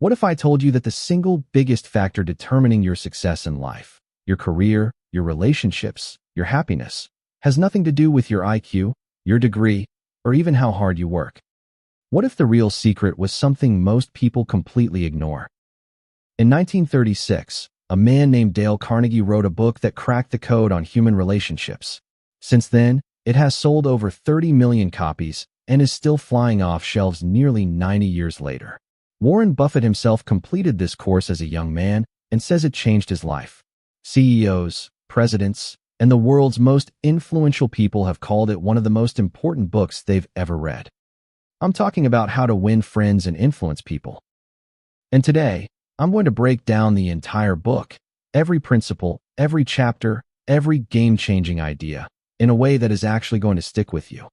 What if I told you that the single biggest factor determining your success in life, your career, your relationships, your happiness, has nothing to do with your IQ, your degree, or even how hard you work? What if the real secret was something most people completely ignore? In 1936, a man named Dale Carnegie wrote a book that cracked the code on human relationships. Since then, it has sold over 30 million copies and is still flying off shelves nearly 90 years later. Warren Buffett himself completed this course as a young man and says it changed his life. CEOs, presidents, and the world's most influential people have called it one of the most important books they've ever read. I'm talking about how to win friends and influence people. And today, I'm going to break down the entire book, every principle, every chapter, every game-changing idea, in a way that is actually going to stick with you.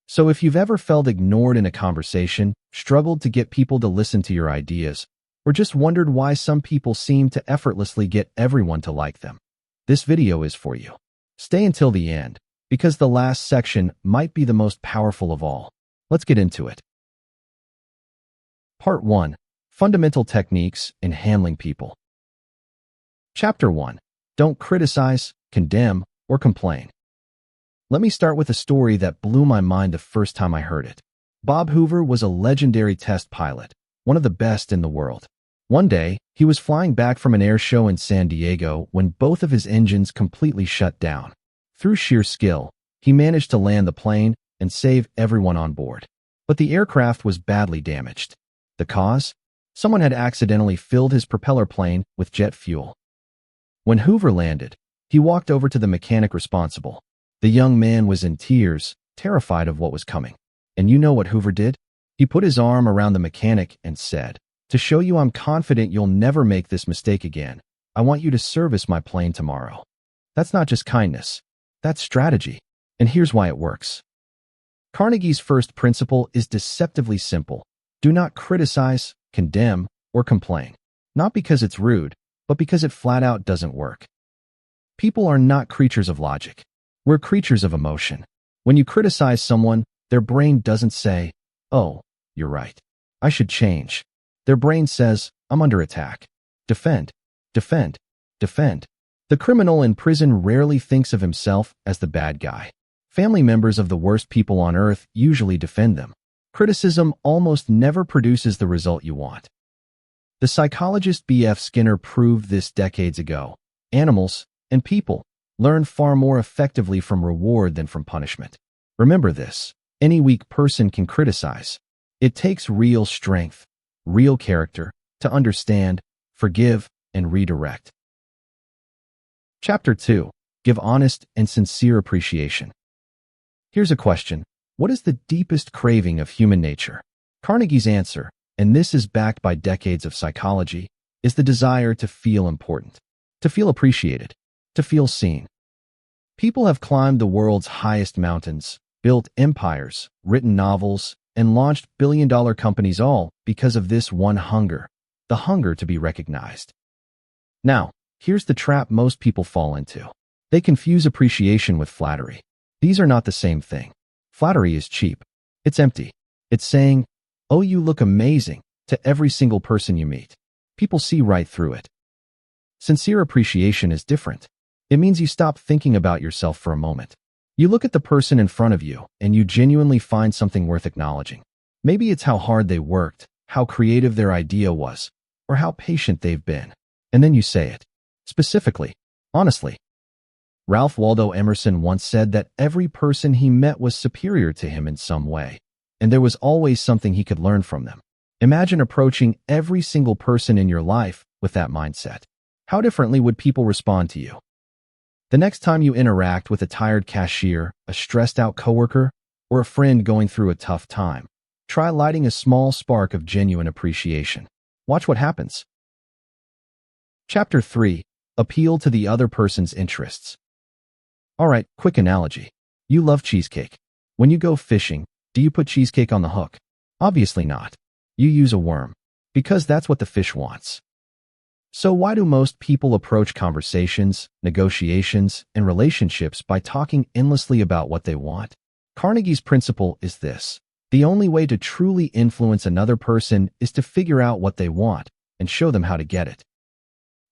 So if you've ever felt ignored in a conversation, struggled to get people to listen to your ideas, or just wondered why some people seem to effortlessly get everyone to like them, this video is for you. Stay until the end, because the last section might be the most powerful of all. Let's get into it. Part 1. Fundamental Techniques in Handling People. Chapter 1. Don't criticize, condemn, or complain. Let me start with a story that blew my mind the first time I heard it. Bob Hoover was a legendary test pilot, one of the best in the world. One day, he was flying back from an air show in San Diego when both of his engines completely shut down. Through sheer skill, he managed to land the plane and save everyone on board. But the aircraft was badly damaged. The cause? Someone had accidentally filled his propeller plane with jet fuel. When Hoover landed, he walked over to the mechanic responsible. The young man was in tears, terrified of what was coming. And you know what Hoover did? He put his arm around the mechanic and said, "To show you I'm confident you'll never make this mistake again, I want you to service my plane tomorrow." That's not just kindness. That's strategy. And here's why it works. Carnegie's first principle is deceptively simple. Do not criticize, condemn, or complain. Not because it's rude, but because it flat out doesn't work. People are not creatures of logic. We're creatures of emotion. When you criticize someone, their brain doesn't say, "Oh, you're right. I should change." Their brain says, "I'm under attack. Defend, defend, defend." The criminal in prison rarely thinks of himself as the bad guy. Family members of the worst people on earth usually defend them. Criticism almost never produces the result you want. The psychologist B.F. Skinner proved this decades ago. Animals and people learn far more effectively from reward than from punishment. Remember this. Any weak person can criticize. It takes real strength, real character, to understand, forgive, and redirect. Chapter 2. Give honest and sincere appreciation. Here's a question. What is the deepest craving of human nature? Carnegie's answer, and this is backed by decades of psychology, is the desire to feel important, to feel appreciated, to feel seen. People have climbed the world's highest mountains, built empires, written novels, and launched billion-dollar companies all because of this one hunger, the hunger to be recognized. Now, here's the trap most people fall into. They confuse appreciation with flattery. These are not the same thing. Flattery is cheap. It's empty. It's saying, "Oh, you look amazing," to every single person you meet. People see right through it. Sincere appreciation is different. It means you stop thinking about yourself for a moment. You look at the person in front of you, and you genuinely find something worth acknowledging. Maybe it's how hard they worked, how creative their idea was, or how patient they've been. And then you say it. Specifically. Honestly. Ralph Waldo Emerson once said that every person he met was superior to him in some way, and there was always something he could learn from them. Imagine approaching every single person in your life with that mindset. How differently would people respond to you? The next time you interact with a tired cashier, a stressed-out coworker, or a friend going through a tough time, try lighting a small spark of genuine appreciation. Watch what happens. Chapter 3. Appeal to the other person's interests. Alright, quick analogy. You love cheesecake. When you go fishing, do you put cheesecake on the hook? Obviously not. You use a worm. Because that's what the fish wants. So why do most people approach conversations, negotiations, and relationships by talking endlessly about what they want? Carnegie's principle is this. The only way to truly influence another person is to figure out what they want and show them how to get it.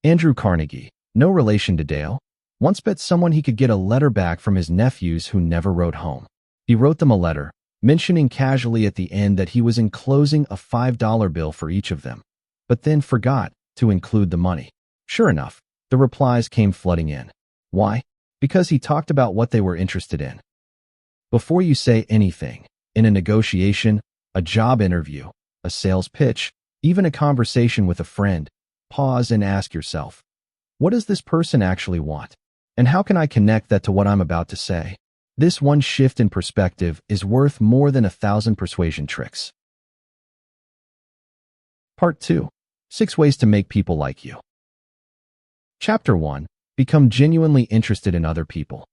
Andrew Carnegie, no relation to Dale, once bet someone he could get a letter back from his nephews who never wrote home. He wrote them a letter, mentioning casually at the end that he was enclosing a $5 bill for each of them, but then forgot to include the money. Sure enough, the replies came flooding in. Why? Because he talked about what they were interested in. Before you say anything, in a negotiation, a job interview, a sales pitch, even a conversation with a friend, pause and ask yourself, what does this person actually want? And how can I connect that to what I'm about to say? This one shift in perspective is worth more than 1,000 persuasion tricks. Part 2. 6 Ways to Make People Like You. Chapter 1. Become genuinely interested in other people.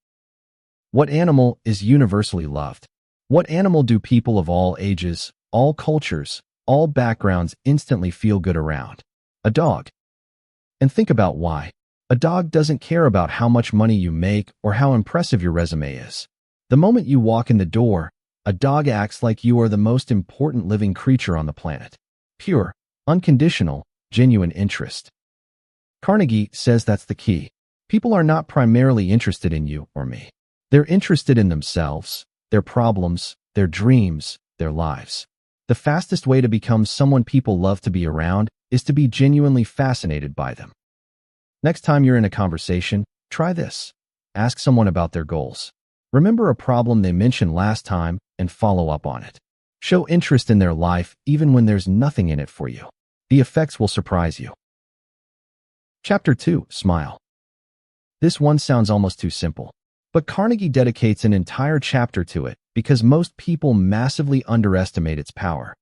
What animal is universally loved? What animal do people of all ages, all cultures, all backgrounds instantly feel good around? A dog. And think about why. A dog doesn't care about how much money you make or how impressive your resume is. The moment you walk in the door, a dog acts like you are the most important living creature on the planet. Pure, unconditional, genuine interest. Carnegie says that's the key. People are not primarily interested in you or me. They're interested in themselves, their problems, their dreams, their lives. The fastest way to become someone people love to be around is to be genuinely fascinated by them. Next time you're in a conversation, try this. Ask someone about their goals. Remember a problem they mentioned last time and follow up on it. Show interest in their life even when there's nothing in it for you. The effects will surprise you. Chapter 2. Smile. This one sounds almost too simple, but Carnegie dedicates an entire chapter to it because most people massively underestimate its power.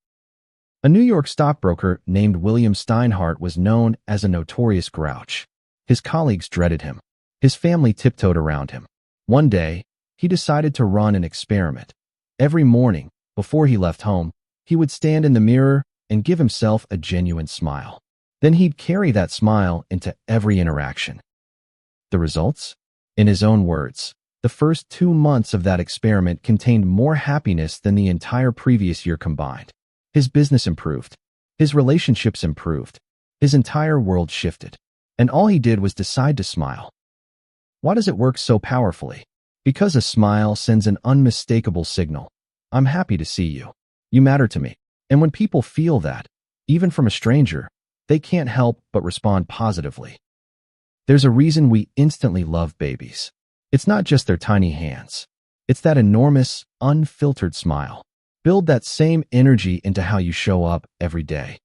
A New York stockbroker named William Steinhardt was known as a notorious grouch. His colleagues dreaded him. His family tiptoed around him. One day, he decided to run an experiment. Every morning, before he left home, he would stand in the mirror and give himself a genuine smile. Then he'd carry that smile into every interaction. The results? In his own words, the first 2 months of that experiment contained more happiness than the entire previous year combined. His business improved. His relationships improved. His entire world shifted. And all he did was decide to smile. Why does it work so powerfully? Because a smile sends an unmistakable signal. I'm happy to see you. You matter to me. And when people feel that, even from a stranger, they can't help but respond positively. There's a reason we instantly love babies. It's not just their tiny hands. It's that enormous, unfiltered smile. Build that same energy into how you show up every day.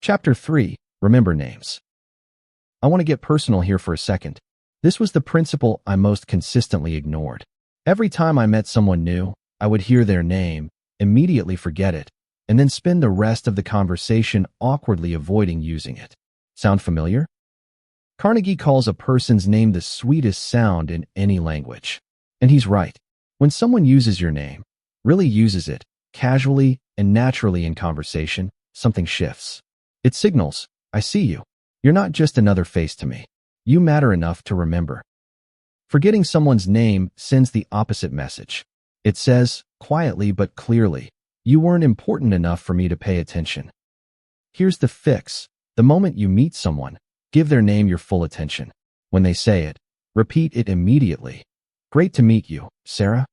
Chapter 3. Remember names. I want to get personal here for a second. This was the principle I most consistently ignored. Every time I met someone new, I would hear their name, immediately forget it, and then spend the rest of the conversation awkwardly avoiding using it. Sound familiar? Carnegie calls a person's name the sweetest sound in any language. And he's right. When someone uses your name, really uses it, casually and naturally in conversation, something shifts. It signals, I see you. You're not just another face to me. You matter enough to remember. Forgetting someone's name sends the opposite message. It says, quietly but clearly, you weren't important enough for me to pay attention. Here's the fix. The moment you meet someone, give their name your full attention. When they say it, repeat it immediately. Great to meet you, Sarah.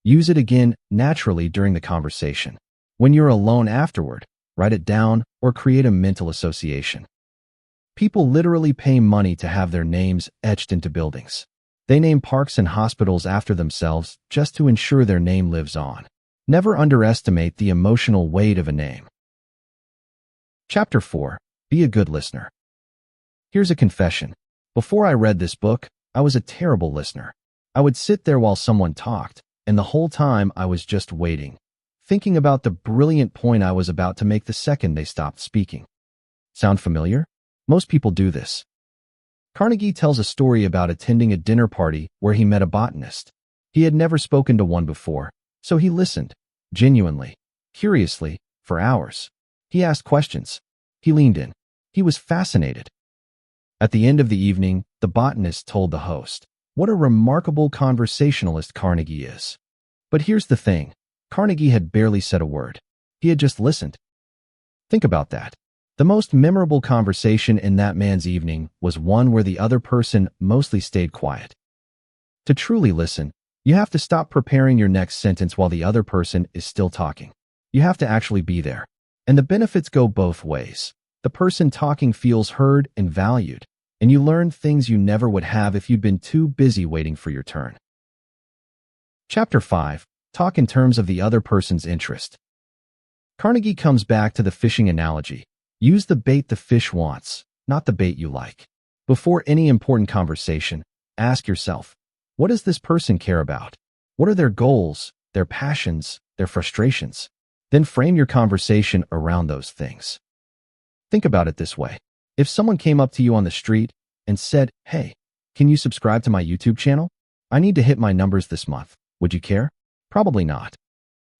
Use it again naturally during the conversation. When you're alone afterward, write it down or create a mental association. People literally pay money to have their names etched into buildings. They name parks and hospitals after themselves just to ensure their name lives on. Never underestimate the emotional weight of a name. Chapter 4. Be a good listener. Here's a confession. Before I read this book, I was a terrible listener. I would sit there while someone talked, and the whole time I was just waiting, thinking about the brilliant point I was about to make the second they stopped speaking. Sound familiar? Most people do this. Carnegie tells a story about attending a dinner party where he met a botanist. He had never spoken to one before, so he listened, genuinely, curiously, for hours. He asked questions. He leaned in. He was fascinated. At the end of the evening, the botanist told the host, "What a remarkable conversationalist Carnegie is." But here's the thing. Carnegie had barely said a word. He had just listened. Think about that. The most memorable conversation in that man's evening was one where the other person mostly stayed quiet. To truly listen, you have to stop preparing your next sentence while the other person is still talking. You have to actually be there. And the benefits go both ways. The person talking feels heard and valued, and you learn things you never would have if you'd been too busy waiting for your turn. Chapter 5. Talk in terms of the other person's interest. Carnegie comes back to the fishing analogy. Use the bait the fish wants, not the bait you like. Before any important conversation, ask yourself, what does this person care about? What are their goals, their passions, their frustrations? Then frame your conversation around those things. Think about it this way. If someone came up to you on the street and said, "Hey, can you subscribe to my YouTube channel? I need to hit my numbers this month," would you care? Probably not.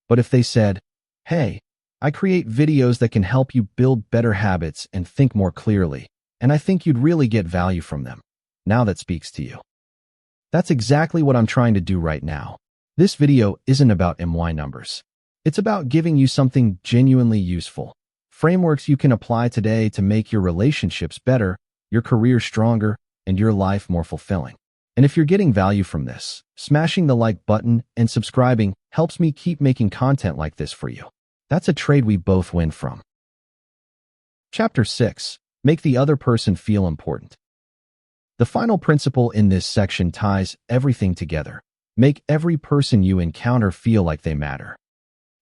But if they said, "Hey, I create videos that can help you build better habits and think more clearly, and I think you'd really get value from them," now that speaks to you. That's exactly what I'm trying to do right now. This video isn't about MY numbers. It's about giving you something genuinely useful. Frameworks you can apply today to make your relationships better, your career stronger, and your life more fulfilling. And if you're getting value from this, smashing the like button and subscribing helps me keep making content like this for you. That's a trade we both win from. Chapter 6. Make the other person feel important. The final principle in this section ties everything together. Make every person you encounter feel like they matter.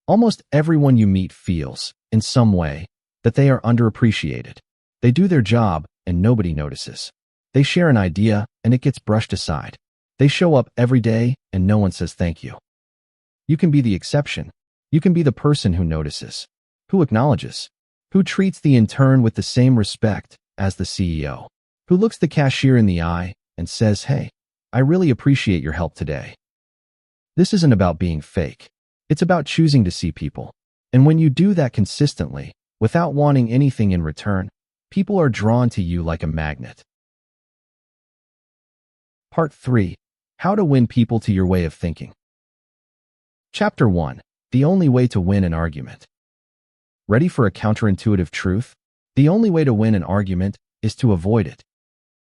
Almost everyone you meet feels, in some way, that they are underappreciated. They do their job and nobody notices. They share an idea and it gets brushed aside. They show up every day and no one says thank you. You can be the exception. You can be the person who notices, who acknowledges, who treats the intern with the same respect as the CEO, who looks the cashier in the eye and says, "Hey, I really appreciate your help today." This isn't about being fake. It's about choosing to see people. And when you do that consistently, without wanting anything in return, people are drawn to you like a magnet. Part 3. How to win people to your way of thinking. Chapter 1. The only way to win an argument. Ready for a counterintuitive truth? The only way to win an argument is to avoid it.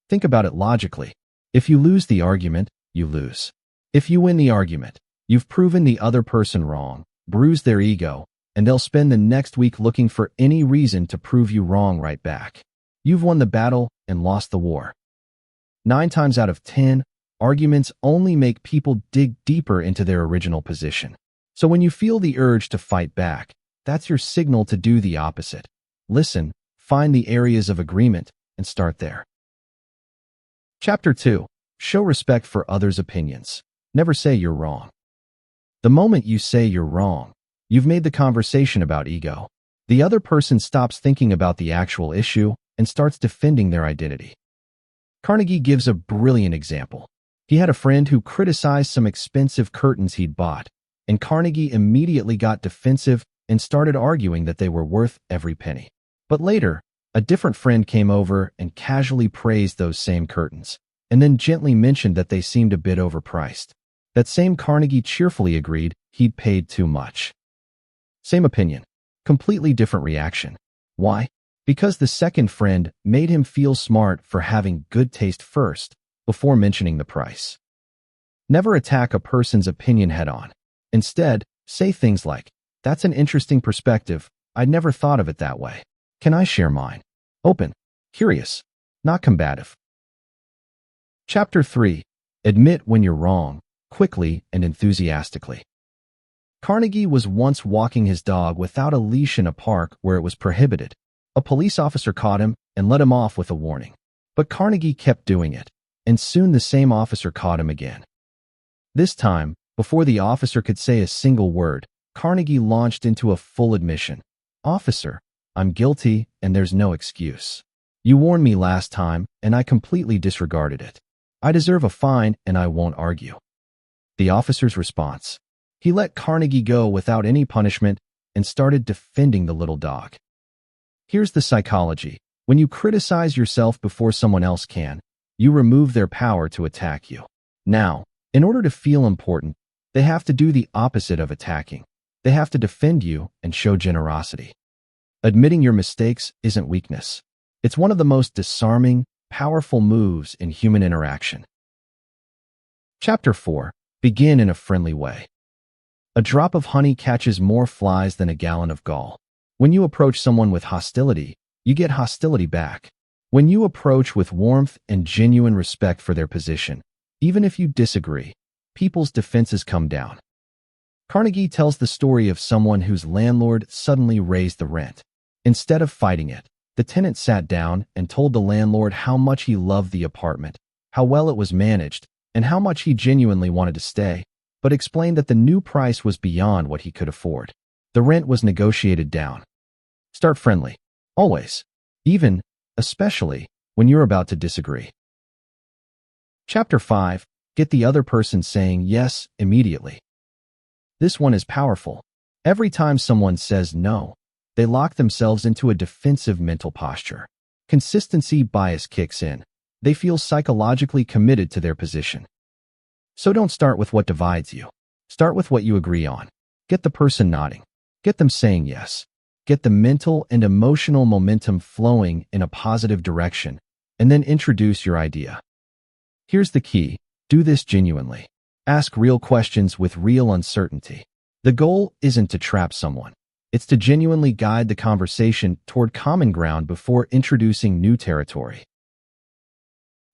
Think about it logically. If you lose the argument, you lose. If you win the argument, you've proven the other person wrong, bruised their ego, and they'll spend the next week looking for any reason to prove you wrong right back. You've won the battle and lost the war. 9 times out of 10, arguments only make people dig deeper into their original position. So when you feel the urge to fight back, that's your signal to do the opposite. Listen, find the areas of agreement, and start there. Chapter 2. Show respect for others' opinions. Never say you're wrong. The moment you say you're wrong, you've made the conversation about ego. The other person stops thinking about the actual issue and starts defending their identity. Carnegie gives a brilliant example. He had a friend who criticized some expensive curtains he'd bought, and Carnegie immediately got defensive and started arguing that they were worth every penny. But later, a different friend came over and casually praised those same curtains, and then gently mentioned that they seemed a bit overpriced. That same Carnegie cheerfully agreed he'd paid too much. Same opinion, completely different reaction. Why? Because the second friend made him feel smart for having good taste first, before mentioning the price. Never attack a person's opinion head-on. Instead, say things like, "That's an interesting perspective. I'd never thought of it that way. Can I share mine?" Open, curious, not combative. Chapter 3. Admit when you're wrong, quickly and enthusiastically. Carnegie was once walking his dog without a leash in a park where it was prohibited. A police officer caught him and let him off with a warning. But Carnegie kept doing it, and soon the same officer caught him again. This time, before the officer could say a single word, Carnegie launched into a full admission. "Officer, I'm guilty and there's no excuse. You warned me last time and I completely disregarded it. I deserve a fine and I won't argue." The officer's response. He let Carnegie go without any punishment and started defending the little dog. Here's the psychology. When you criticize yourself before someone else can, you remove their power to attack you. Now, in order to feel important, they have to do the opposite of attacking. They have to defend you and show generosity. Admitting your mistakes isn't weakness. It's one of the most disarming, powerful moves in human interaction. Chapter 4. Begin in a friendly way. A drop of honey catches more flies than a gallon of gall. When you approach someone with hostility, you get hostility back. When you approach with warmth and genuine respect for their position, even if you disagree, people's defenses come down. Carnegie tells the story of someone whose landlord suddenly raised the rent. Instead of fighting it, the tenant sat down and told the landlord how much he loved the apartment, how well it was managed, and how much he genuinely wanted to stay, but explained that the new price was beyond what he could afford. The rent was negotiated down. Start friendly. Always. Even, especially, when you're about to disagree. Chapter 5. Get the other person saying yes immediately. This one is powerful. Every time someone says no, they lock themselves into a defensive mental posture. Consistency bias kicks in. They feel psychologically committed to their position. So don't start with what divides you. Start with what you agree on. Get the person nodding. Get them saying yes. Get the mental and emotional momentum flowing in a positive direction, and then introduce your idea. Here's the key. Do this genuinely. Ask real questions with real uncertainty. The goal isn't to trap someone. It's to genuinely guide the conversation toward common ground before introducing new territory.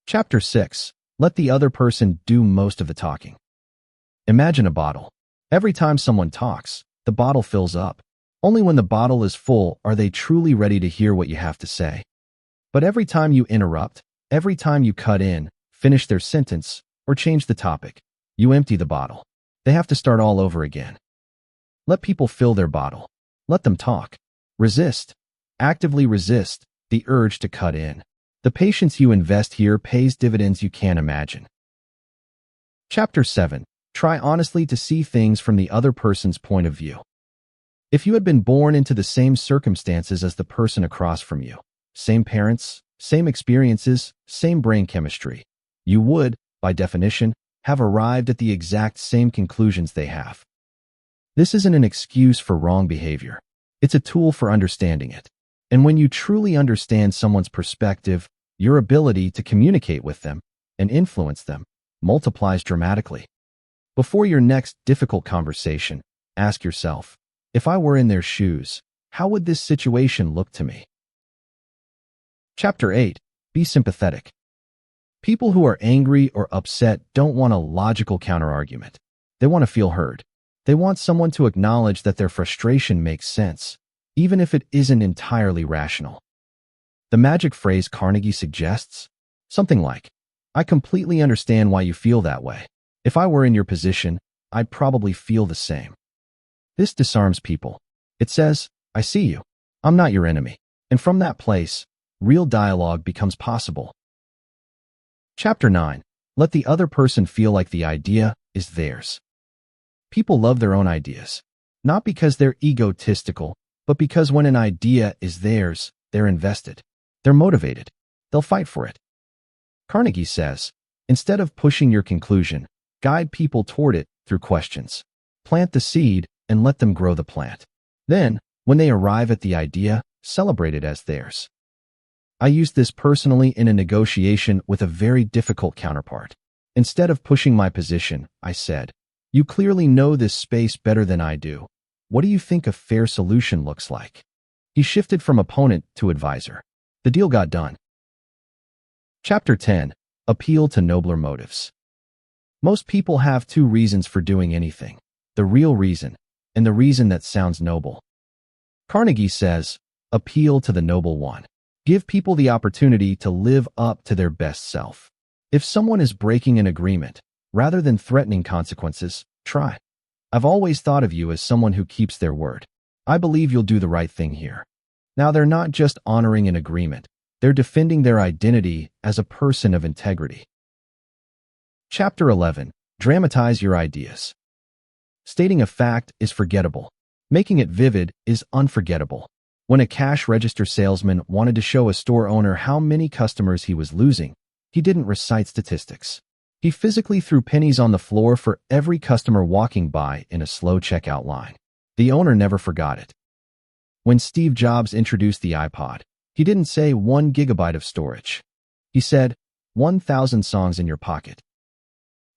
Chapter 6. Let the other person do most of the talking. Imagine a bottle. Every time someone talks, the bottle fills up. Only when the bottle is full are they truly ready to hear what you have to say. But every time you interrupt, every time you cut in, finish their sentence, or change the topic, you empty the bottle. They have to start all over again. Let people fill their bottle. Let them talk. Resist. Actively resist the urge to cut in. The patience you invest here pays dividends you can't imagine. Chapter 7. Try honestly to see things from the other person's point of view. If you had been born into the same circumstances as the person across from you, same parents, same experiences, same brain chemistry, you would, by definition, have arrived at the exact same conclusions they have. This isn't an excuse for wrong behavior. It's a tool for understanding it. And when you truly understand someone's perspective, your ability to communicate with them and influence them multiplies dramatically. Before your next difficult conversation, ask yourself, if I were in their shoes, how would this situation look to me? Chapter 8. Be sympathetic. People who are angry or upset don't want a logical counterargument. They want to feel heard. They want someone to acknowledge that their frustration makes sense, even if it isn't entirely rational. The magic phrase Carnegie suggests? Something like, I completely understand why you feel that way. If I were in your position, I'd probably feel the same. This disarms people. It says, I see you. I'm not your enemy. And from that place, real dialogue becomes possible. Chapter 9. Let the other person feel like the idea is theirs. People love their own ideas, not because they're egotistical, but because when an idea is theirs, they're invested. They're motivated. They'll fight for it. Carnegie says, instead of pushing your conclusion, guide people toward it through questions. Plant the seed and let them grow the plant. Then, when they arrive at the idea, celebrate it as theirs. I used this personally in a negotiation with a very difficult counterpart. Instead of pushing my position, I said, you clearly know this space better than I do. What do you think a fair solution looks like? He shifted from opponent to advisor. The deal got done. Chapter 10. Appeal to nobler motives. Most people have two reasons for doing anything. The real reason, and the reason that sounds noble. Carnegie says, appeal to the noble one. Give people the opportunity to live up to their best self. If someone is breaking an agreement, rather than threatening consequences, try. I've always thought of you as someone who keeps their word. I believe you'll do the right thing here. Now they're not just honoring an agreement, they're defending their identity as a person of integrity. Chapter 11. Dramatize your ideas. Stating a fact is forgettable. Making it vivid is unforgettable. When a cash register salesman wanted to show a store owner how many customers he was losing, he didn't recite statistics. He physically threw pennies on the floor for every customer walking by in a slow checkout line. The owner never forgot it. When Steve Jobs introduced the iPod, he didn't say 1 gigabyte of storage. He said, 1,000 songs in your pocket.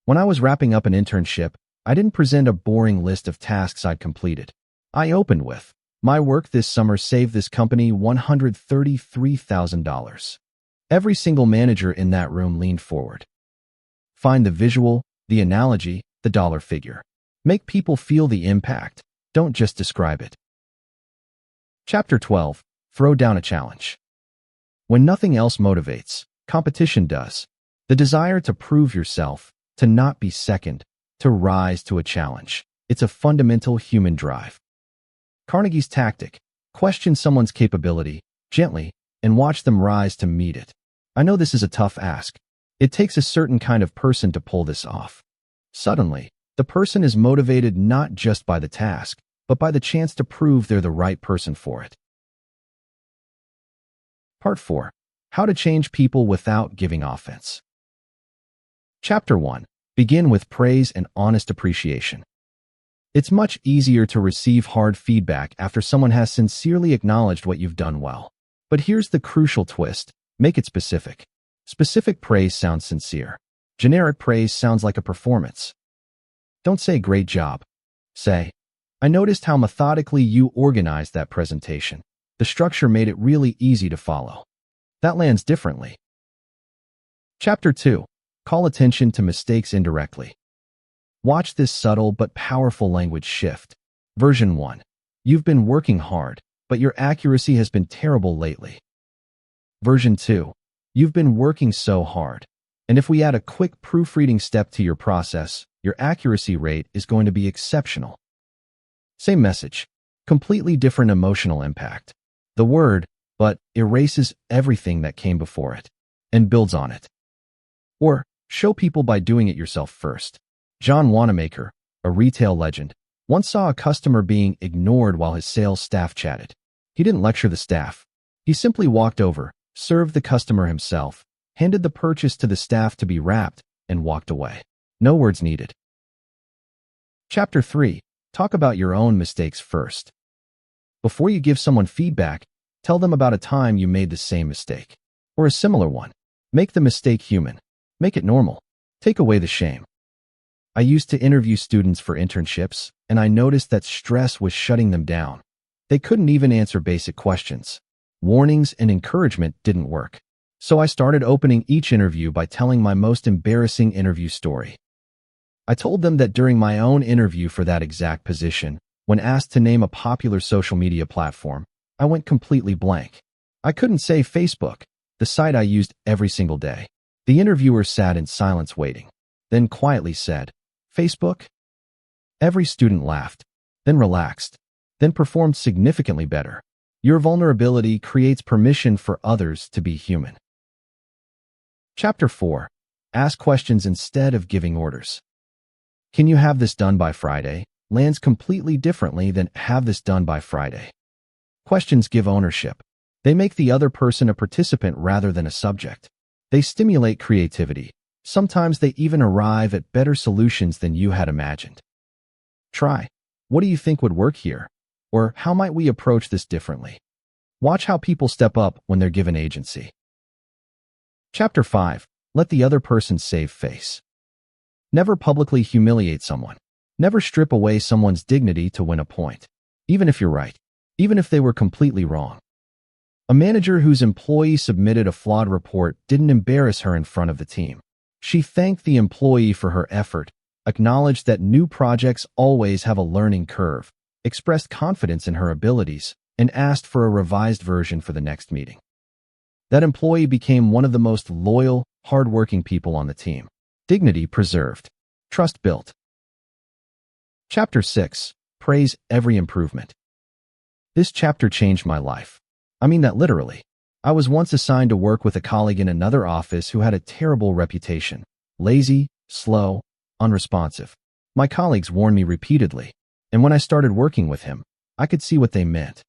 When I was wrapping up an internship, I didn't present a boring list of tasks I'd completed. I opened with, my work this summer saved this company $133,000. Every single manager in that room leaned forward. Find the visual, the analogy, the dollar figure. Make people feel the impact. Don't just describe it. Chapter 12. Throw down a challenge. When nothing else motivates, competition does. The desire to prove yourself, to not be second, to rise to a challenge. It's a fundamental human drive. Carnegie's tactic: question someone's capability, gently, and watch them rise to meet it. I know this is a tough ask. It takes a certain kind of person to pull this off. Suddenly, the person is motivated not just by the task, but by the chance to prove they're the right person for it. Part 4. How to change people without giving offense. Chapter 1. Begin with praise and honest appreciation. It's much easier to receive hard feedback after someone has sincerely acknowledged what you've done well. But here's the crucial twist: make it specific. Specific praise sounds sincere. Generic praise sounds like a performance. Don't say "great job." Say, "I noticed how methodically you organized that presentation. The structure made it really easy to follow." That lands differently. Chapter 2. Call attention to mistakes indirectly. Watch this subtle but powerful language shift. Version 1. You've been working hard, but your accuracy has been terrible lately. Version 2. You've been working so hard, and if we add a quick proofreading step to your process, your accuracy rate is going to be exceptional. Same message, completely different emotional impact. The word, but, erases everything that came before it and builds on it. Or, show people by doing it yourself first. John Wanamaker, a retail legend, once saw a customer being ignored while his sales staff chatted. He didn't lecture the staff. He simply walked over, served the customer himself, handed the purchase to the staff to be wrapped, and walked away. No words needed. Chapter 3. Talk about your own mistakes first. Before you give someone feedback, tell them about a time you made the same mistake, or a similar one. Make the mistake human. Make it normal. Take away the shame. I used to interview students for internships, and I noticed that stress was shutting them down. They couldn't even answer basic questions. Warnings and encouragement didn't work. So I started opening each interview by telling my most embarrassing interview story. I told them that during my own interview for that exact position, when asked to name a popular social media platform, I went completely blank. I couldn't say Facebook, the site I used every single day. The interviewer sat in silence waiting, then quietly said, "Facebook?" Every student laughed, then relaxed, then performed significantly better. Your vulnerability creates permission for others to be human. Chapter 4. Ask questions instead of giving orders. "Can you have this done by Friday?" lands completely differently than "have this done by Friday." Questions give ownership. They make the other person a participant rather than a subject. They stimulate creativity. Sometimes they even arrive at better solutions than you had imagined. Try, "What do you think would work here?" Or, "How might we approach this differently?" Watch how people step up when they're given agency. Chapter 5. Let the other person save face. Never publicly humiliate someone. Never strip away someone's dignity to win a point. Even if you're right. Even if they were completely wrong. A manager whose employee submitted a flawed report didn't embarrass her in front of the team. She thanked the employee for her effort, acknowledged that new projects always have a learning curve, expressed confidence in her abilities, and asked for a revised version for the next meeting. That employee became one of the most loyal, hardworking people on the team. Dignity preserved. Trust built. Chapter 6. Praise every improvement. This chapter changed my life. I mean that literally. I was once assigned to work with a colleague in another office who had a terrible reputation. Lazy, slow, unresponsive. My colleagues warned me repeatedly, and when I started working with him, I could see what they meant.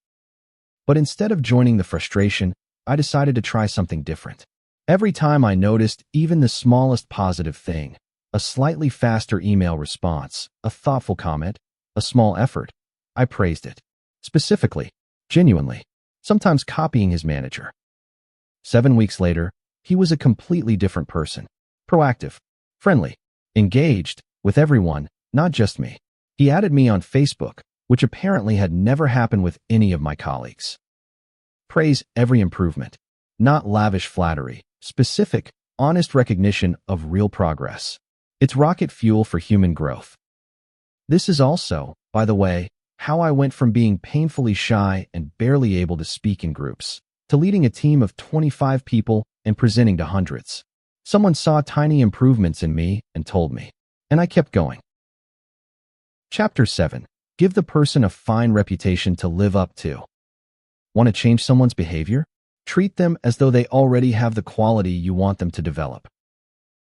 But instead of joining the frustration, I decided to try something different. Every time I noticed even the smallest positive thing, a slightly faster email response, a thoughtful comment, a small effort, I praised it. Specifically, genuinely, sometimes copying his manager. 7 weeks later, he was a completely different person. Proactive, friendly, engaged with everyone, not just me. He added me on Facebook, which apparently had never happened with any of my colleagues. Praise every improvement, not lavish flattery, specific, honest recognition of real progress. It's rocket fuel for human growth. This is also, by the way, how I went from being painfully shy and barely able to speak in groups to leading a team of 25 people and presenting to hundreds. Someone saw tiny improvements in me and told me, and I kept going. Chapter 7. Give the person a fine reputation to live up to. Want to change someone's behavior? Treat them as though they already have the quality you want them to develop.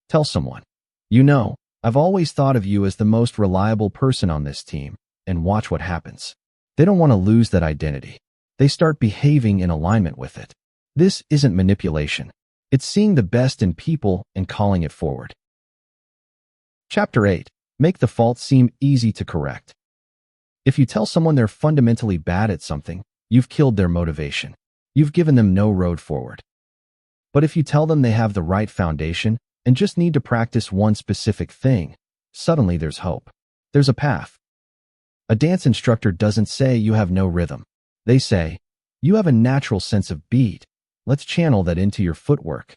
Tell someone, you know, I've always thought of you as the most reliable person on this team, and watch what happens. They don't want to lose that identity. They start behaving in alignment with it. This isn't manipulation. It's seeing the best in people and calling it forward. Chapter 8. Make the fault seem easy to correct. If you tell someone they're fundamentally bad at something, you've killed their motivation. You've given them no road forward. But if you tell them they have the right foundation and just need to practice one specific thing, suddenly there's hope. There's a path. A dance instructor doesn't say you have no rhythm. They say, you have a natural sense of beat. Let's channel that into your footwork.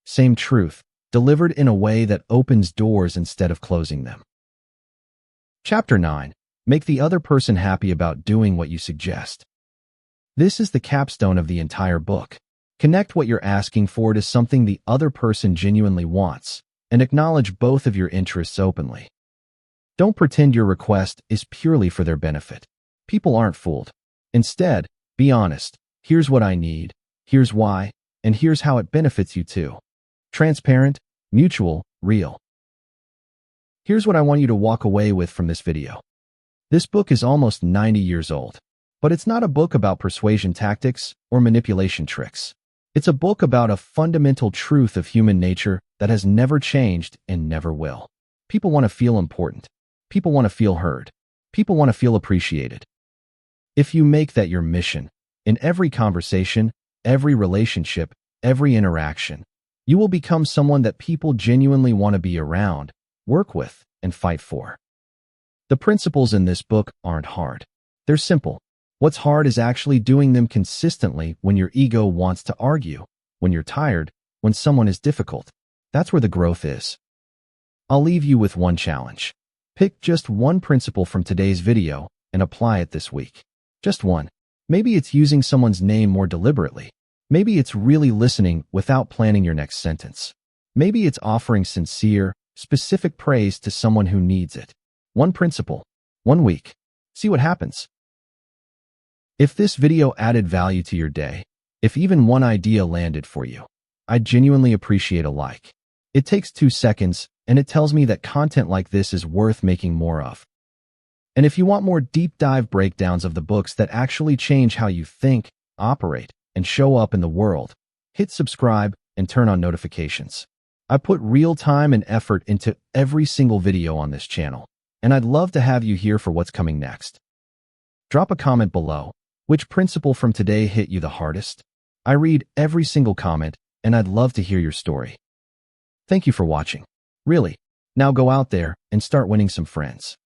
Same truth, delivered in a way that opens doors instead of closing them. Chapter 9. Make the other person happy about doing what you suggest. This is the capstone of the entire book. Connect what you're asking for to something the other person genuinely wants, and acknowledge both of your interests openly. Don't pretend your request is purely for their benefit. People aren't fooled. Instead, be honest. Here's what I need, here's why, and here's how it benefits you too. Transparent, mutual, real. Here's what I want you to walk away with from this video. This book is almost 90 years old, but it's not a book about persuasion tactics or manipulation tricks. It's a book about a fundamental truth of human nature that has never changed and never will. People want to feel important. People want to feel heard. People want to feel appreciated. If you make that your mission, in every conversation, every relationship, every interaction, you will become someone that people genuinely want to be around, work with, and fight for. The principles in this book aren't hard. They're simple. What's hard is actually doing them consistently when your ego wants to argue, when you're tired, when someone is difficult. That's where the growth is. I'll leave you with one challenge. Pick just one principle from today's video and apply it this week. Just one. Maybe it's using someone's name more deliberately. Maybe it's really listening without planning your next sentence. Maybe it's offering sincere, specific praise to someone who needs it. One principle, 1 week. See what happens. If this video added value to your day, if even one idea landed for you, I'd genuinely appreciate a like. It takes 2 seconds, and it tells me that content like this is worth making more of. And if you want more deep dive breakdowns of the books that actually change how you think, operate, and show up in the world, hit subscribe and turn on notifications. I put real time and effort into every single video on this channel, and I'd love to have you here for what's coming next. Drop a comment below. Which principle from today hit you the hardest? I read every single comment, and I'd love to hear your story. Thank you for watching. Really. Now go out there and start winning some friends.